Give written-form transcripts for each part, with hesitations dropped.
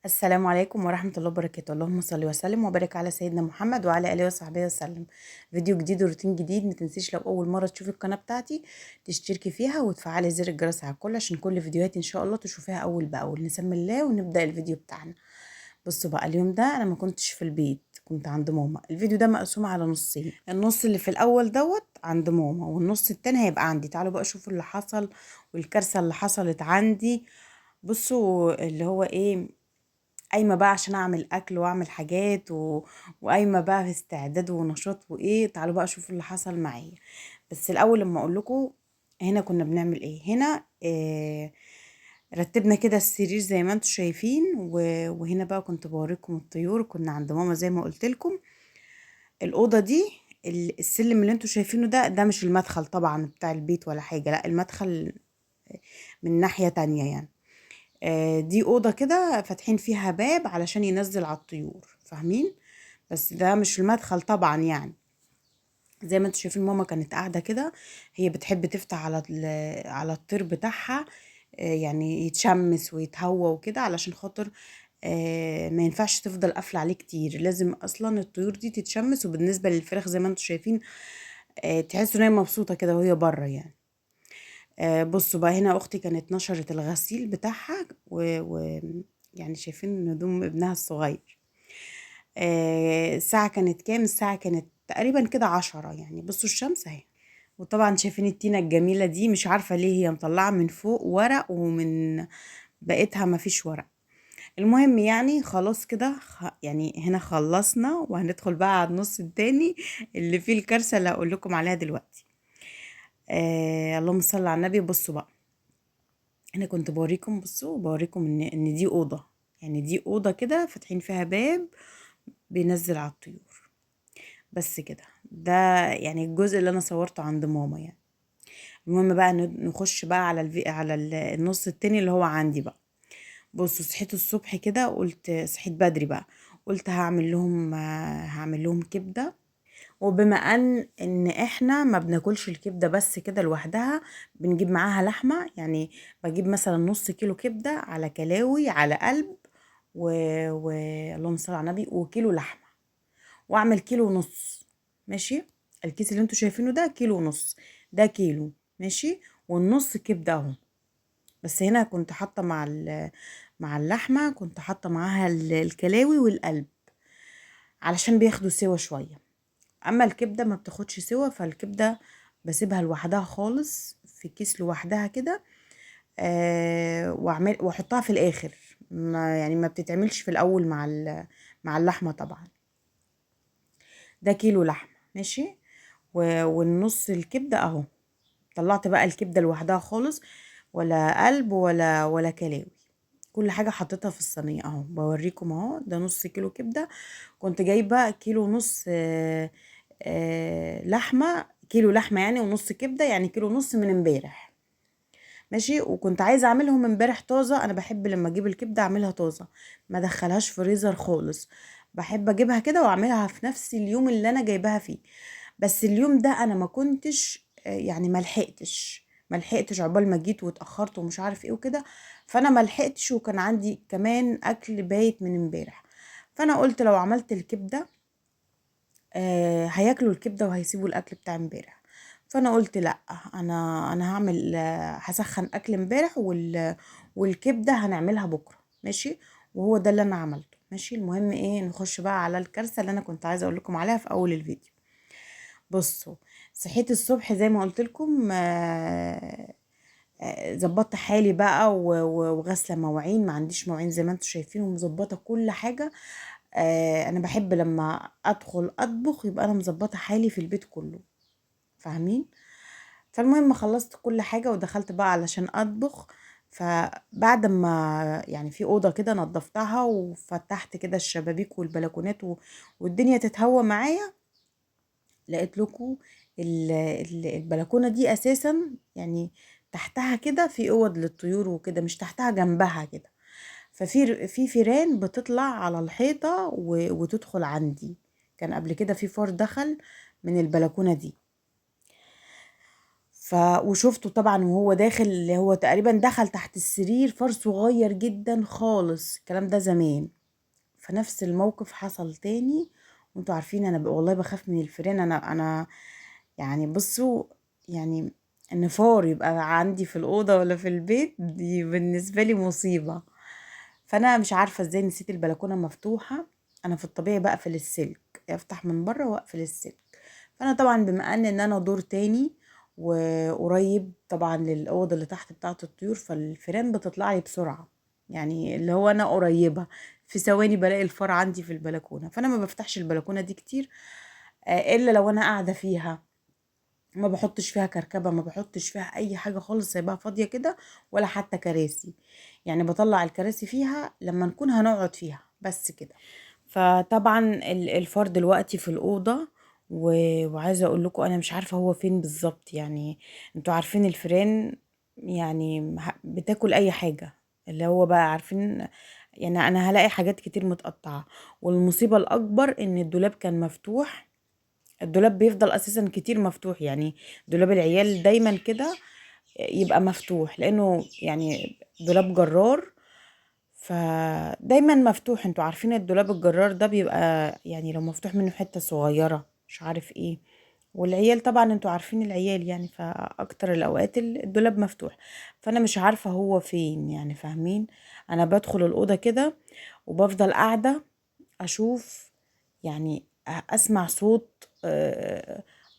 السلام عليكم ورحمة الله وبركاته. اللهم صل وسلم وبارك على سيدنا محمد وعلى آله وصحبه وسلم. فيديو جديد وروتين جديد. ما تنسيش لو أول مرة تشوفي القناة بتاعتي تشتركي فيها وتفعلي زر الجرس على الكل عشان كل فيديوهاتي إن شاء الله تشوفيها أول بأول. نسمي الله ونبدأ الفيديو بتاعنا. بصوا بقى، اليوم ده أنا ما كنتش في البيت، كنت عند ماما. الفيديو ده مقسوم على نصين، النص اللي في الأول دوت عند ماما والنص التاني هيبقى عندي. تعالوا بقى شوفوا اللي حصل والكارثة اللي حصلت عندي. بصوا اللي هو ايه، قايمة بقى عشان اعمل اكل واعمل حاجات وقايمة بقى في استعداد ونشاط وايه. تعالوا بقى شوفوا اللي حصل معايا. بس الاول لما اقول لكم، هنا كنا بنعمل ايه. هنا رتبنا كده السرير زي ما انتم شايفين، وهنا بقى كنت بوريكم الطيور. كنا عند ماما زي ما قلت لكم. الأوضة دي، السلم اللي انتوا شايفينه ده مش المدخل طبعا بتاع البيت ولا حاجة، لا المدخل من ناحية تانية يعني. دي أوضة كده فاتحين فيها باب علشان ينزل على الطيور، فاهمين؟ بس ده مش المدخل طبعا يعني. زي ما انتوا شايفين ماما كانت قاعدة كده، هي بتحب تفتح على الطير بتاعها. يعني يتشمس ويتهوى وكده، علشان خاطر ما ينفعش تفضل قافلة عليه كتير. لازم اصلا الطيور دي تتشمس. وبالنسبة للفراخ زي ما انتوا شايفين، تحسوا ان هي مبسوطة كده وهي بره يعني. بصوا بقى، هنا اختي كانت نشرت الغسيل بتاعها يعني شايفين هدوم ابنها الصغير. الساعة كانت كام؟ الساعة كانت تقريبا كده 10 يعني. بصوا الشمس اهي. وطبعا شايفين التينة الجميلة دي، مش عارفة ليه هي مطلعة من فوق ورق ومن بقيتها مفيش ورق. المهم يعني خلاص كده، يعني هنا خلصنا وهندخل بقى على النص التاني اللي فيه الكارثة اللي هقول لكم عليها دلوقتي. اللهم صل على النبي. بصوا بقى، انا كنت بوريكم، بصوا بوريكم ان دي اوضه. يعني دي اوضه كده فاتحين فيها باب بينزل على الطيور. بس كده، ده يعني الجزء اللي انا صورته عند ماما يعني. المهم بقى نخش بقى على النص التاني اللي هو عندي بقى. بصوا، صحيت الصبح كده، قلت صحيت بدري بقى، قلت هعمل لهم كبده. وبما ان احنا ما بناكلش الكبده بس كده لوحدها، بنجيب معاها لحمه يعني. بجيب مثلا نص كيلو كبده على كلاوي على قلب و... و... اللهم صل على النبي، وكيلو لحمه، واعمل كيلو ونص. ماشي. الكيس اللي انتوا شايفينه ده كيلو ونص، ده كيلو ماشي. والنص كبده اهو. بس هنا كنت حاطه مع اللحمه، كنت حاطه معاها الكلاوي والقلب علشان بياخدوا سوا شويه. اما الكبده ما بتاخدش سوا، فالكبده بسيبها لوحدها خالص في كيس لوحدها كده. واحطها في الاخر. ما بتتعملش في الاول مع اللحمه طبعا. ده كيلو لحمه ماشي. والنص الكبده اهو. طلعت بقى الكبده لوحدها خالص، ولا قلب ولا كلاوي. كل حاجه حطيتها في الصينيه اهو. بوريكم اهو، ده نص كيلو كبده. كنت جايبه كيلو ونص لحمه، كيلو لحمه يعني ونص كبده، يعني كيلو ونص من امبارح ماشي. وكنت عايزه اعملهم امبارح طازه. انا بحب لما اجيب الكبده اعملها طازه، ما ادخلهاش فريزر خالص. بحب اجيبها كده واعملها في نفس اليوم اللي انا جايباها فيه. بس اليوم ده انا ما كنتش يعني ما لحقتش عقبال ما جيت واتاخرت ومش عارف ايه وكده. فانا ما لحقتش، وكان عندي كمان اكل بايت من امبارح. فانا قلت لو عملت الكبده هياكلوا الكبده وهيسيبوا الاكل بتاع امبارح. فانا قلت لا، انا هعمل هسخن اكل امبارح والكبده هنعملها بكره ماشي. وهو ده اللي انا عملته ماشي. المهم ايه، نخش بقى على الكارثه اللي انا كنت عايزه اقول لكم عليها في اول الفيديو. بصوا، صحيت الصبح زي ما قلت لكم. ظبطت حالي بقى وغاسله مواعين. ما عنديش مواعين زي ما انتم شايفين، ومظبطه كل حاجه. انا بحب لما ادخل اطبخ يبقى انا مظبطه حالي في البيت كله، فاهمين؟ فالمهم خلصت كل حاجه ودخلت بقى علشان اطبخ. فبعد ما يعني في اوضه كده نظفتها وفتحت كده الشبابيك والبلكونات والدنيا تتهوى معايا، لقيت لكم البلكونه دي اساسا يعني تحتها كده في اوض للطيور وكده، مش تحتها، جنبها كده. ففي فيران بتطلع على الحيطة وتدخل عندي. كان قبل كده في فار دخل من البلكونة دي. وشفته طبعا وهو داخل، هو تقريبا دخل تحت السرير، فار صغير جدا خالص، الكلام ده زمان. فنفس الموقف حصل تاني. وانتوا عارفين انا والله بخاف من الفيران. انا يعني بصوا، يعني ان فار يبقى عندي في الأوضة ولا في البيت، دي بالنسبة لي مصيبة. فانا مش عارفة ازاي نسيت البلكونة مفتوحة. انا في الطبيعي بقفل السلك، افتح من بره واقفل السلك. فانا طبعا بما ان انا دور تاني وقريب طبعا للأوضة اللي تحت بتاعة الطيور، فالفيران بتطلع لي بسرعة. يعني اللي هو انا قريبة، في ثواني بلاقي الفار عندي في البلكونة. فانا ما بفتحش البلكونة دي كتير، الا لو انا قاعدة فيها. ما بحطش فيها كركبة، ما بحطش فيها اي حاجة خالص، سايباها فاضية كده. ولا حتى كراسي، يعني بطلع الكراسي فيها لما نكون هنقعد فيها بس كده. فطبعا الفار دلوقتي في الأوضة. وعايزة اقول لكم انا مش عارفة هو فين بالظبط. يعني انتوا عارفين الفيران يعني بتاكل اي حاجة، اللي هو بقى عارفين. يعني انا هلاقي حاجات كتير متقطعة. والمصيبة الاكبر ان الدولاب كان مفتوح. الدولاب بيفضل اساسا كتير مفتوح، يعني دولاب العيال دايما كده يبقى مفتوح، لانه يعني دولاب جرار. فدايما مفتوح. انتوا عارفين الدولاب الجرار ده بيبقى يعني لو مفتوح منه حتة صغيرة مش عارف ايه. والعيال طبعا انتوا عارفين العيال، يعني فاكتر الاوقات الدولاب مفتوح. فانا مش عارفة هو فين، يعني فاهمين. انا بدخل الأوضة كده وبفضل قاعدة اشوف، يعني اسمع صوت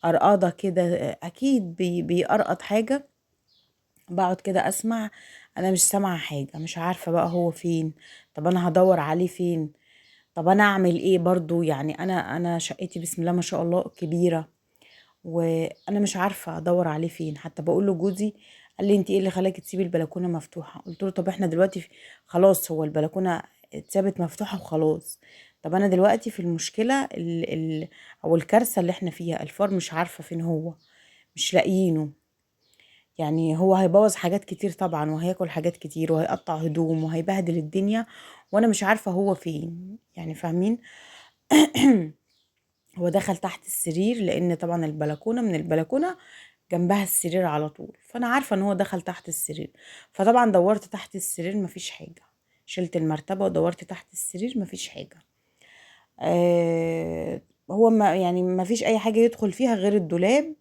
قرقضة كده، اكيد بيقرقط حاجة. بقعد كده اسمع. انا مش سامعة حاجة، مش عارفة بقى هو فين. طب انا هدور عليه فين؟ طب انا اعمل ايه برضو؟ يعني انا شقتي بسم الله ما شاء الله كبيرة، وانا مش عارفة ادور عليه فين. حتى بقول له جوزي، قال لي انت ايه اللي خلاكي تسيبي البلكونة مفتوحة؟ قلت له طب احنا دلوقتي خلاص، هو البلكونة اتسابت مفتوحة وخلاص. طب انا دلوقتي في المشكلة او الكارثة اللي احنا فيها، الفار مش عارفة فين هو، مش لاقيينه. يعني هو هيبوظ حاجات كتير طبعا، وهياكل حاجات كتير، وهيقطع هدوم، وهيبهدل الدنيا. وانا مش عارفة هو فين، يعني فاهمين. هو دخل تحت السرير، لان طبعا البلكونة من البلكونة جنبها السرير على طول، فانا عارفة ان هو دخل تحت السرير. فطبعا دورت تحت السرير مفيش حاجة. شلت المرتبة ودورت تحت السرير مفيش حاجة. آه هو ما يعني مفيش اي حاجة يدخل فيها غير الدولاب.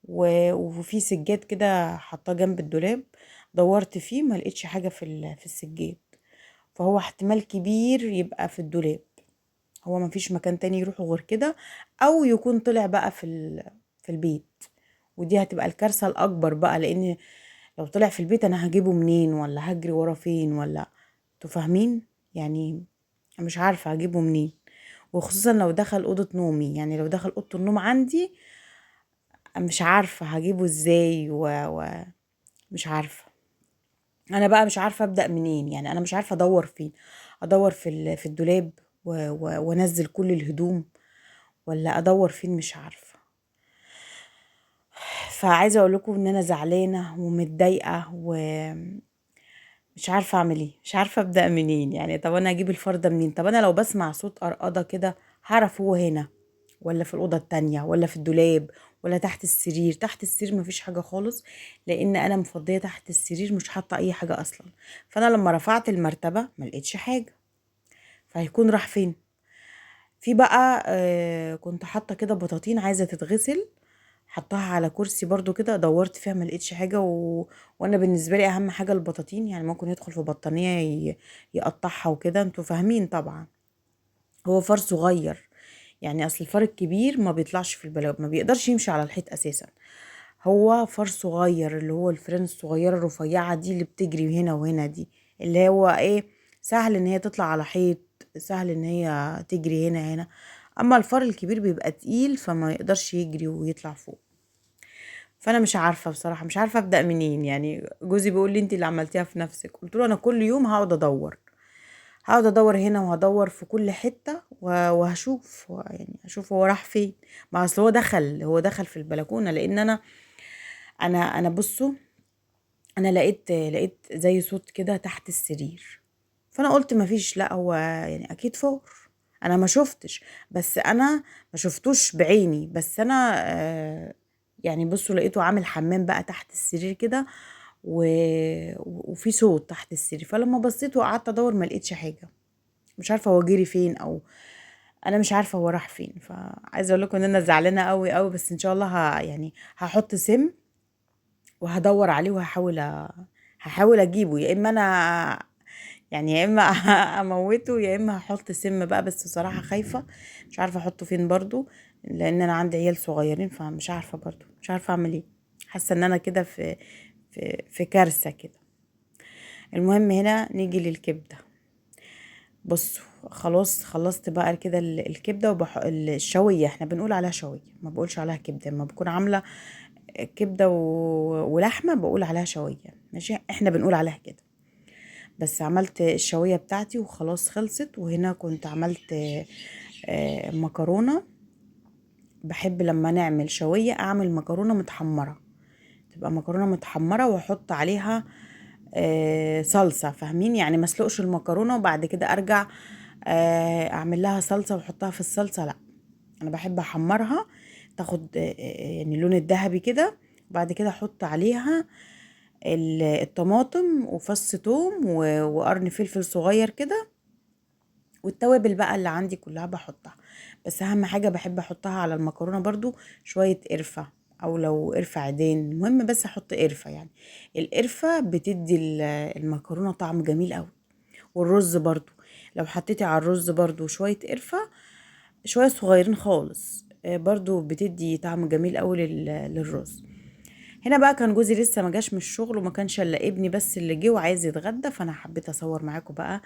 وفي سجاد كده حطاه جنب الدولاب. دورت فيه ما لقيتش حاجة في السجاد. فهو احتمال كبير يبقى في الدولاب. هو ما فيش مكان تاني يروحه غير كده. او يكون طلع بقى في البيت. ودي هتبقى الكارثة الأكبر بقى، لأن لو طلع في البيت أنا هجيبه منين؟ ولا هجري ورا فين؟ ولا انتوا فاهمين؟ يعني مش عارفة هجيبه منين. وخصوصا لو دخل أوضة نومي، يعني لو دخل أوضة النوم عندي مش عارفة هجيبه ازاي مش عارفة. انا بقى مش عارفة ابدأ منين، يعني انا مش عارفة ادور فين. ادور في الدولاب وانزل كل الهدوم، ولا ادور فين؟ مش عارفة. فعايزة اقول لكم ان انا زعلانة ومتضايقة ومش عارفة اعمل ايه، مش عارفة ابدأ منين. يعني طب انا اجيب الفرد منين؟ طب انا لو بسمع صوت قرقضة كده هعرف هو هنا ولا في الأوضة التانية ولا في الدولاب ولا تحت السرير؟ تحت السرير مفيش حاجة خالص، لأن أنا مفضية تحت السرير، مش حاطة أي حاجة أصلا. فأنا لما رفعت المرتبة ما لقيتش حاجة. فهيكون راح فين؟ في بقى كنت حاطة كده بطاطين عايزة تتغسل، حطها على كرسي برضو كده، دورت فيها ما لقيتش حاجة وانا بالنسبة لي اهم حاجة البطاطين، يعني ممكن يدخل في بطانية يقطعها وكده، انتوا فاهمين طبعا. هو فار صغير، يعني اصل الفار الكبير ما بيطلعش في البلد، ما بيقدرش يمشي على الحيط اساسا. هو فار صغير، اللي هو الفئران الصغيره الرفيعه دي اللي بتجري هنا وهنا دي، اللي هو ايه، سهل ان هي تطلع على حيط، سهل ان هي تجري هنا. اما الفار الكبير بيبقى تقيل فما يقدرش يجري ويطلع فوق. فانا مش عارفه بصراحه، مش عارفه ابدا منين. يعني جوزي بيقول لي انت اللي عملتيها في نفسك. قلت له انا كل يوم هقعد ادور، هقعد ادور هنا وهدور في كل حتة وهشوف يعني هشوف هو راح فين. ما اصل هو دخل في البلكونة، لان انا بصوا، انا لقيت زي صوت كده تحت السرير. فانا قلت ما فيش، لا هو يعني اكيد فار. انا ما شفتش، بس انا ما شفتوش بعيني، بس انا يعني بصوا لقيته عامل حمام بقى تحت السرير كده، و... وفي صوت تحت السرير. فلما بصيت وقعدت ادور ما لقيتش حاجه، مش عارفه هو جري فين، او انا مش عارفه هو راح فين. فعايزه اقول لكم ان انا زعلانه قوي قوي، بس ان شاء الله يعني هحط سم وهدور عليه وهحاول هحاول اجيبه، يا اما انا يعني يا اما اموته يا اما هحط سم بقى. بس بصراحه خايفه، مش عارفه احطه فين برضو، لان انا عندي عيال صغيرين، فمش عارفه برضو، مش عارفه اعمل ايه. حاسه ان انا كده في كارثه كده. المهم هنا نيجي للكبده. بصوا خلاص خلصت بقى كده الكبده الشويه، احنا بنقول عليها شويه، ما بقولش عليها كبده. لما بكون عامله كبده ولحمه بقول عليها شويه، ماشي، احنا بنقول عليها كده. بس عملت الشويه بتاعتي وخلاص خلصت. وهنا كنت عملت مكرونه. بحب لما نعمل شويه اعمل مكرونه متحمره، تبقى مكرونه متحمره واحط عليها صلصه، فاهمين؟ يعني مسلقش المكرونه وبعد كده ارجع اعمل لها صلصه واحطها في الصلصه، لا، انا بحب احمرها تاخد يعني اللون الذهبي كده، وبعد كده احط عليها الطماطم وفص ثوم وقرن فلفل صغير كده، والتوابل بقى اللي عندي كلها بحطها. بس اهم حاجه بحب احطها على المكرونه برضو شويه قرفه، او لو قرفه عيدان، المهم بس احط قرفه. يعني القرفه بتدي المكرونه طعم جميل قوي. والرز برضو لو حطيتي على الرز برضو شويه قرفه، شويه صغيرين خالص، برضو بتدي طعم جميل قوي للرز. هنا بقى كان جوزي لسه ما جاش من الشغل، وما كانش الا ابني بس اللي جه وعايز يتغدى، فانا حبيت اصور معاكم بقى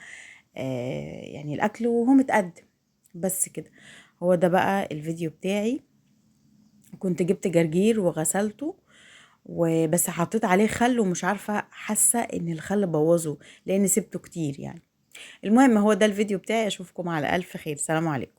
يعني الاكل وهو متقدم. بس كده، هو ده بقى الفيديو بتاعي. كنت جبت جرجير وغسلته وبس، حطيت عليه خل، ومش عارفه، حاسه ان الخل بوظه لان سبته كتير يعني. المهم هو ده الفيديو بتاعي، اشوفكم على الف خير، سلام عليكم.